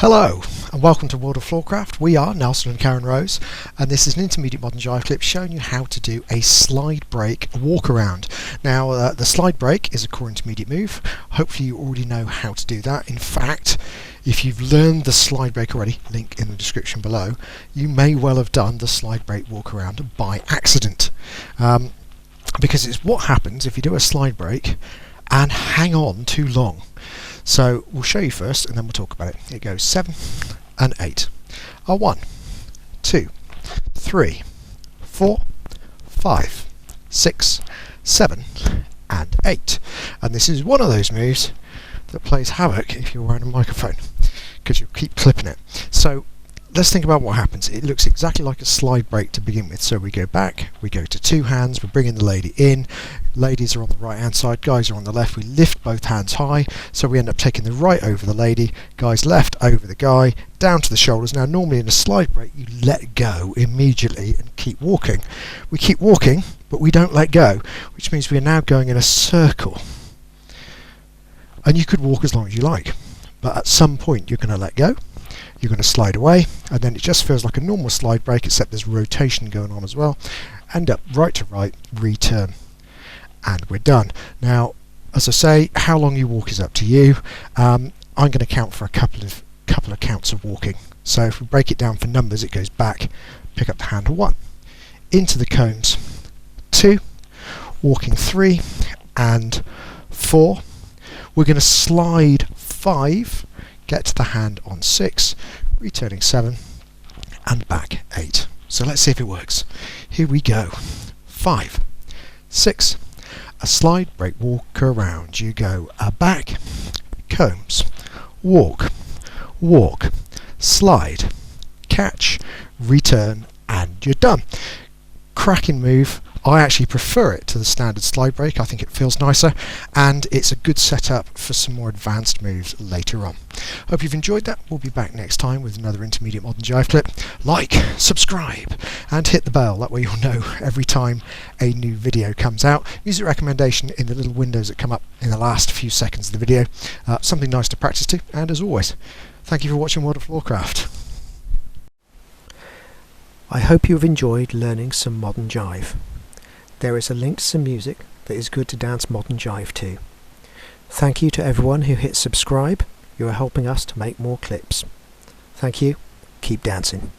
Hello and welcome to World of Floorcraft. We are Nelson and Karen Rose, and this is an Intermediate Modern Jive Clip showing you how to do a slide break walkaround. Now the slide break is a core intermediate move. Hopefully you already know how to do that. In fact, if you've learned the slide break already, link in the description below, you may well have done the slide break walkaround by accident. Because it's what happens if you do a slide break and hang on too long. So we'll show you first and then we'll talk about it. It goes 7 and 8. 1, 2, 3, 4, 5, 6, 7 and 8. And this is one of those moves that plays havoc if you're wearing a microphone, because you'll keep clipping it. So let's think about what happens. It looks exactly like a slide break to begin with. So we go back, we go to two hands, we're bringing the lady in. Ladies are on the right hand side, guys are on the left. We lift both hands high, so we end up taking the right over the lady, guys left over the guy, down to the shoulders. Now normally in a slide break you let go immediately and keep walking. We keep walking, but we don't let go, which means we are now going in a circle. And you could walk as long as you like, but at some point you're going to let go. You're going to slide away, and then it just feels like a normal slide break, except there's rotation going on as well. End up right to right, return, and we're done. Now, as I say, how long you walk is up to you. I'm going to count for a couple of counts of walking. So if we break it down for numbers, it goes back, pick up the handle 1, into the combs 2, walking 3 and 4. We're going to slide 5. Get to the hand on 6, returning 7, and back 8. So let's see if it works. Here we go. 5, 6, a slide break walk around. You go back, combs, walk, walk, slide, catch, return, and you're done. Cracking move. I actually prefer it to the standard slide break. I think it feels nicer, and it's a good setup for some more advanced moves later on. Hope you've enjoyed that. We'll be back next time with another Intermediate Modern Jive Clip. Like, subscribe, and hit the bell. That way you'll know every time a new video comes out. Music recommendation in the little windows that come up in the last few seconds of the video. Something nice to practice to, and as always, thank you for watching World of Floorcraft. I hope you've enjoyed learning some modern jive. There is a link to some music that is good to dance modern jive to. Thank you to everyone who hit subscribe. You are helping us to make more clips. Thank you. Keep dancing.